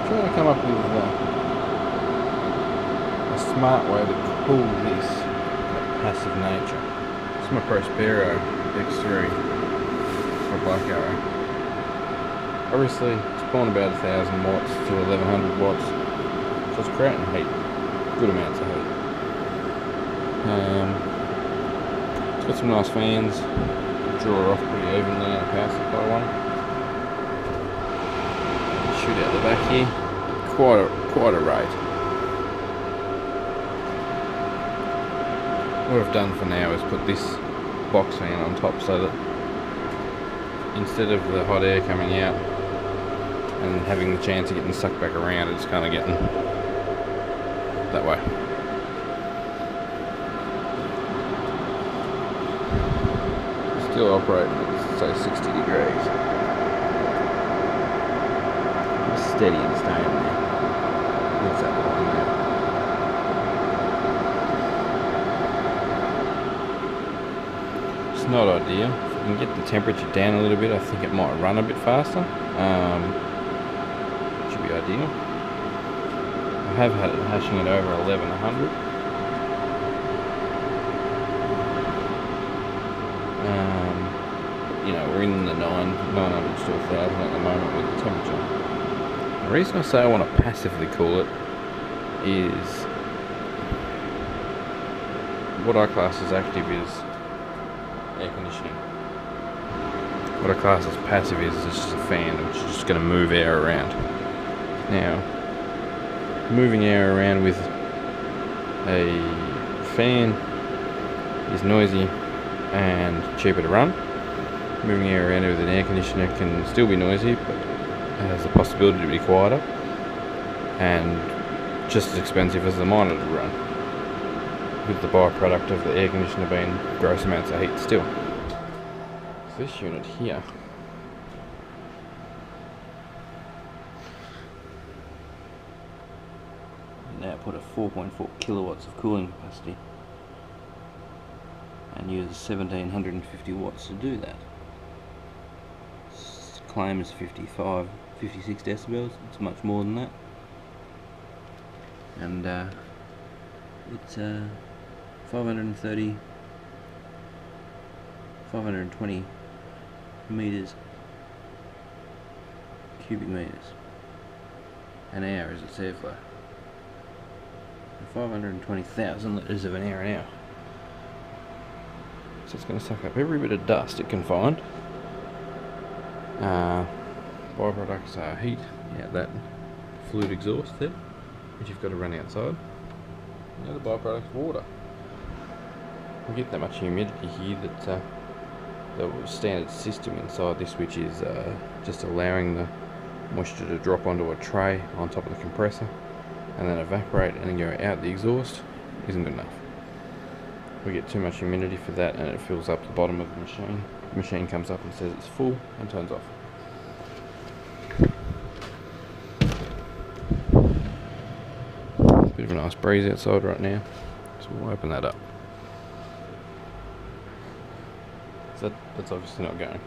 trying to come up with a smart way to cool this passive nature. It's my Prospero X3 for black arrow. Obviously it's pulling about 1000 watts to 1100 watts, so it's creating heat, good amounts of heat. It's got some nice fans, draw it off pretty evenly in a power supply one. Shoot out the back here, quite a rate. What I've done for now is put this box fan on top so that instead of the hot air coming out and having the chance of getting sucked back around, it's kind of getting that way. Still operating at say 60 degrees. Steady and staying there. What's that line there? It's not ideal. If we can get the temperature down a little bit, I think it might run a bit faster. Should be ideal. I have had it hashing it over 1100. You know, we're in the 900 to 1000 at the moment with the temperature. The reason I say I want to passively cool it is what I class as active is air conditioning. What I class as passive is just a fan which is just going to move air around. Now, moving air around with a fan is noisy and cheaper to run. Moving air around with an air conditioner can still be noisy, but has the possibility to be quieter and just as expensive as the miner to run, with the byproduct of the air conditioner being gross amounts of heat still. So this unit here now put a 4.4 kilowatts of cooling capacity and use 1750 watts to do that. Claim is 56 decibels, it's much more than that, and it's 520 meters, cubic meters an hour is its airflow, 520,000 litres of an air an hour. So it's going to suck up every bit of dust it can find. Byproducts are heat, that fluid exhaust there, which you've got to run outside. The other byproduct, water. We get that much humidity here that the standard system inside this, which is just allowing the moisture to drop onto a tray on top of the compressor and then evaporate and then go out the exhaust, isn't good enough. We get too much humidity for that and it fills up the bottom of the machine. The machine comes up and says it's full and turns off. Bit of a nice breeze outside right now, so we'll open that up. So that's obviously not going.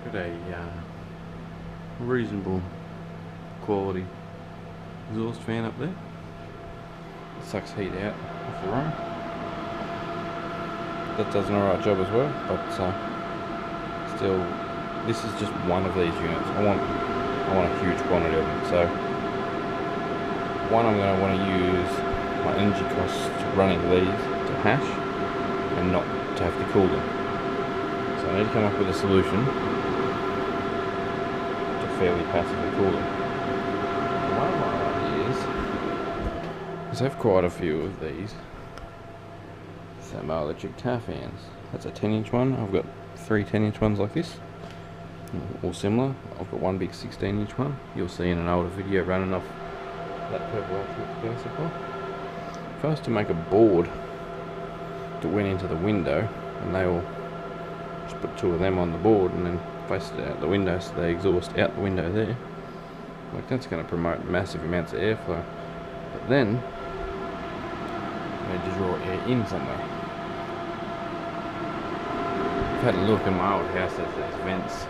Got a reasonable quality exhaust fan up there. It sucks heat out of the room. That does an alright job as well, but still, this is just one of these units. I want a huge quantity of them. So one, I'm going to want to use my energy costs running these to hash and not to have to cool them. So I need to come up with a solution to fairly passively cool them. One of my ideas is I have quite a few of these thermoelectric tar fans. That's a 10-inch one. I've got 3 10-inch ones like this, all similar. I've got one big 16-inch one. You'll see in an older video running off that purple electric power supply. If I was to make a board that went into the window, and they all just put 2 of them on the board and then face it out the window so they exhaust out the window there, like that's going to promote massive amounts of airflow. But then I need to draw air in somewhere. I've had a look in my old house at these vents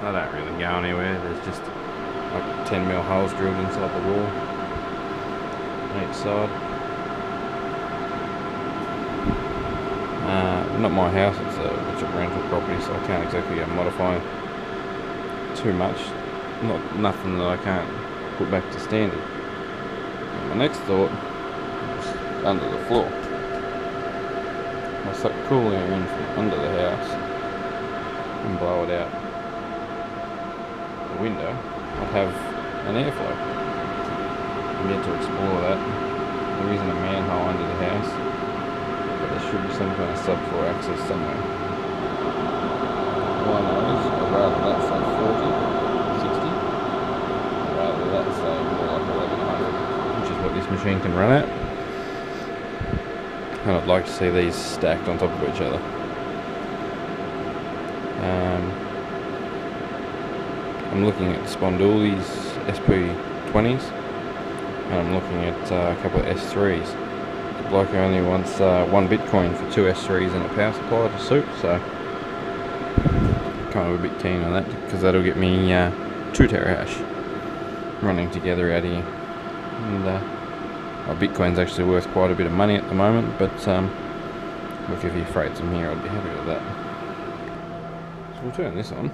They don't really go anywhere. There's just like 10mm holes drilled inside the wall on each side. Not my house, it's a rental property, so I can't exactly modify too much. Nothing that I can't put back to standard. And my next thought was under the floor. I suck cool air in from under the house and blow it out the window. I'd have an airflow. I'm yet to explore that. There isn't a manhole under the house, but there should be some kind of subfloor access somewhere. All I know is I'd rather that say 40, 60, I'd rather that say more like 1100, which is what this machine can run at. And I'd like to see these stacked on top of each other. I'm looking at Spondooli's SP20s, and I'm looking at a couple of S3s. The bloke only wants 1 Bitcoin for 2 S3s and a power supply to suit, so kind of a bit keen on that, because that'll get me 2 terahash running together out here. And Bitcoin's actually worth quite a bit of money at the moment, but look, if he freights them here, I'd be happy with that. So we'll turn this on.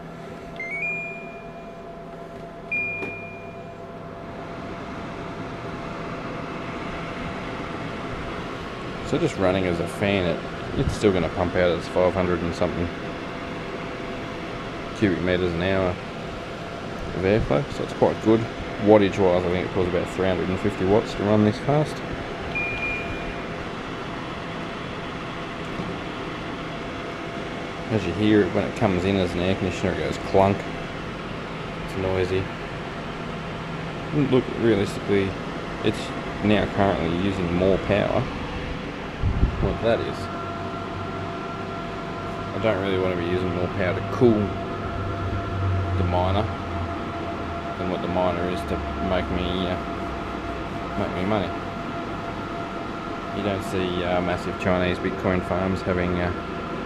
So just running as a fan, it's still going to pump out as 500 and something cubic meters an hour of airflow, so it's quite good. Wattage wise, I think it costs about 350 watts to run this fast. As you hear it when it comes in as an air conditioner, it goes clunk. It's noisy. Look, realistically, it's now currently using more power. What that is, I don't really want to be using more power to cool the miner than what the miner is to make me money. You don't see massive Chinese Bitcoin farms having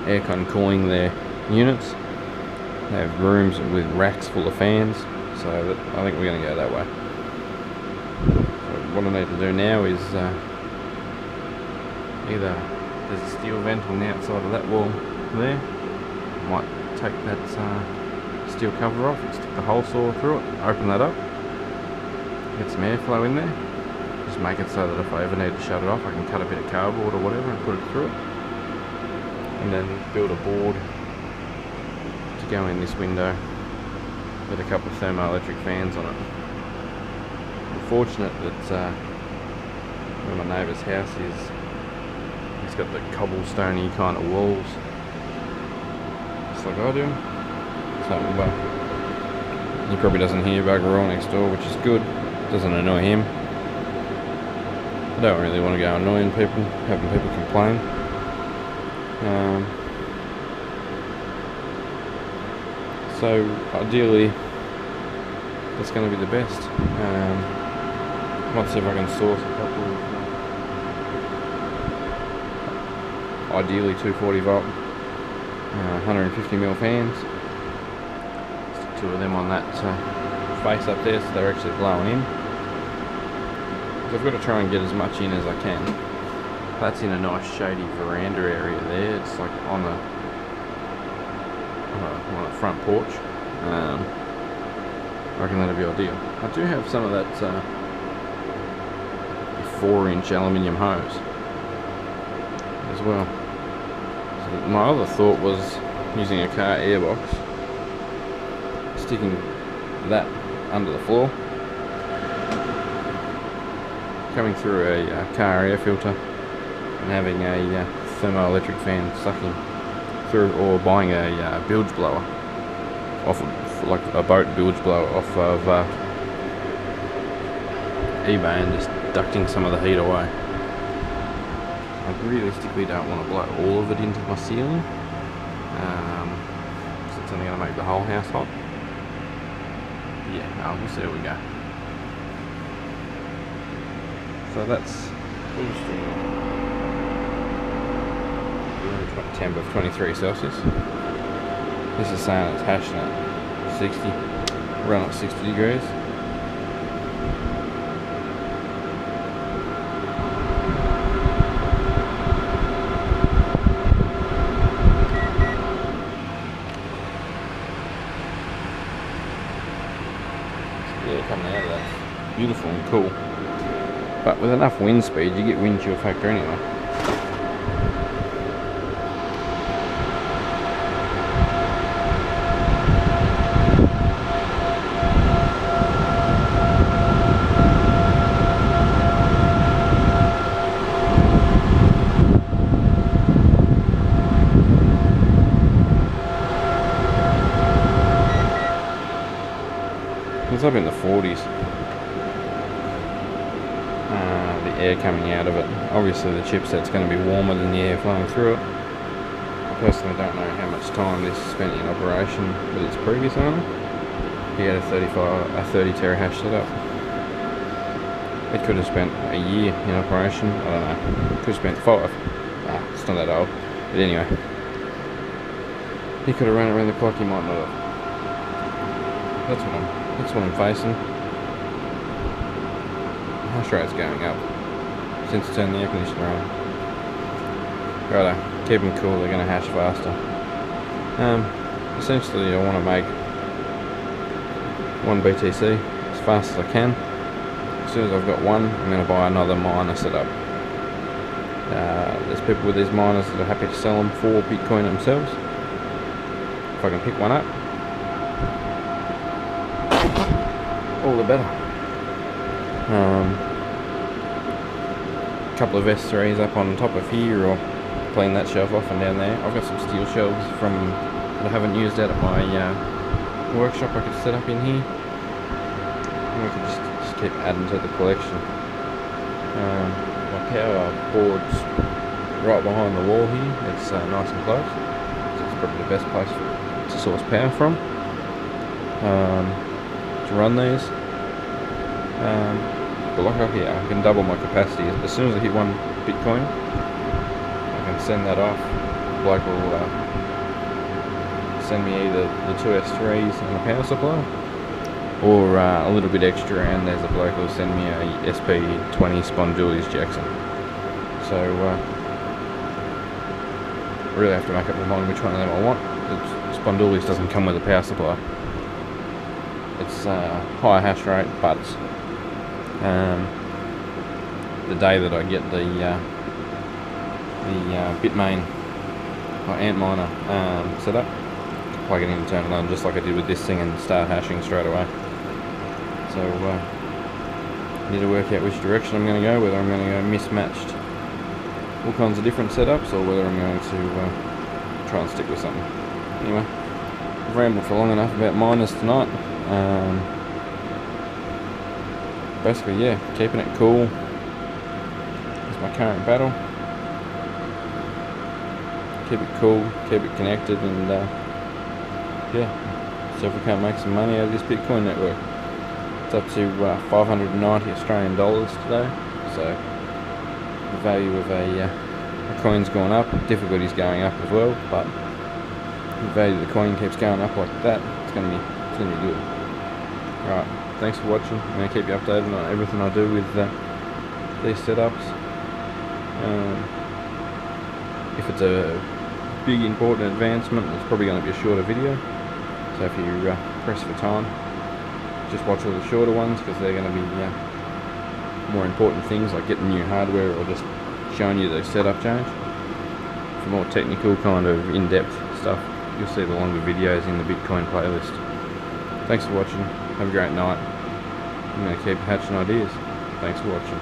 aircon cooling their units. They have rooms with racks full of fans, so I think we're going to go that way. So what I need to do now is either there's a steel vent on the outside of that wall there. I might take that steel cover off and stick the hole saw through it, open that up, get some airflow in there, just make it so that if I ever need to shut it off, I can cut a bit of cardboard or whatever and put it through it, and then build a board to go in this window with a couple of thermoelectric fans on it. I'm fortunate that where my neighbour's house is, it's got the cobblestoney kind of walls, just like I do. So he probably doesn't hear bugger all next door, which is good. Doesn't annoy him. I don't really want to go annoying people, having people complain. So ideally, that's going to be the best. Might see if I can source a couple of ideally 240 volt 150mm fans. Stick 2 of them on that face up there, so they're actually blowing in. So I've got to try and get as much in as I can. That's in a nice shady veranda area there. It's like on the front porch. I reckon that'll be ideal. I do have some of that 4-inch aluminium hose as well. So my other thought was using a car airbox, sticking that under the floor, coming through a car air filter, and having a thermoelectric fan sucking through, or buying a bilge blower off of, like a boat bilge blower off of eBay, and just ducting some of the heat away. I realistically don't want to blow all of it into my ceiling, because it's only going to make the whole house hot. Yeah, we'll see how we go. So that's temp of 23 Celsius. This is saying it's hashing at 60. Run at 60 degrees. Yeah, coming out of that. Beautiful and cool. But with enough wind speed, you get wind chill factor anyway. It's up in the 40s. The air coming out of it. Obviously the chipset's going to be warmer than the air flowing through it. I personally don't know how much time this spent in operation with its previous owner. He had a 30 terahash setup. It could have spent a year in operation. I don't know. Could have spent 5. It's not that old. But anyway, he could have run around the clock. He might not have. That's what I'm facing. The hash rate's going up since I turned the air conditioner on. Righto, keep them cool, they're going to hash faster. Essentially I want to make one BTC as fast as I can. As soon as I've got one, I'm going to buy another miner setup. There's people with these miners that are happy to sell them for Bitcoin themselves. If I can pick one up, all the better. Couple of S3s up on top of here, or clean that shelf off and down there. I've got some steel shelves that I haven't used out at my workshop I could set up in here. And we can just keep adding to the collection. My power board's right behind the wall here. It's nice and close. So it's probably the best place to source power from. To run these. But like up here, I can double my capacity. As soon as I hit 1 Bitcoin, I can send that off. The bloke will send me either the 2 S3s and a power supply, or a little bit extra, and there's a bloke who will send me a SP20 Sponduli's Jackson. So I really have to make up my mind which one of them I want. The Sponduli's doesn't come with a power supply. It's high hash rate, but the day that I get the Bitmain or Antminer set up, plug it in and turn it on just like I did with this thing and start hashing straight away. So I need to work out which direction I'm going to go, whether I'm going to go mismatched, all kinds of different setups, or whether I'm going to try and stick with something. Anyway, I've rambled for long enough about miners tonight. Basically, yeah, keeping it cool is my current battle. Keep it cool, keep it connected, and yeah, so if we can't make some money out of this Bitcoin network. It's up to 590 Australian dollars today, so the value of a coin's gone up, difficulty's going up as well, but the value of the coin keeps going up like that, it's going to be good. Alright, thanks for watching. I'm going to keep you updated on everything I do with these setups. If it's a big important advancement, it's probably going to be a shorter video. So if you press for time, just watch all the shorter ones, because they're going to be more important things like getting new hardware or just showing you the setup change. For more technical kind of in-depth stuff, you'll see the longer videos in the Bitcoin playlist. Thanks for watching. Have a great night. I'm going to keep hatching ideas. Thanks for watching.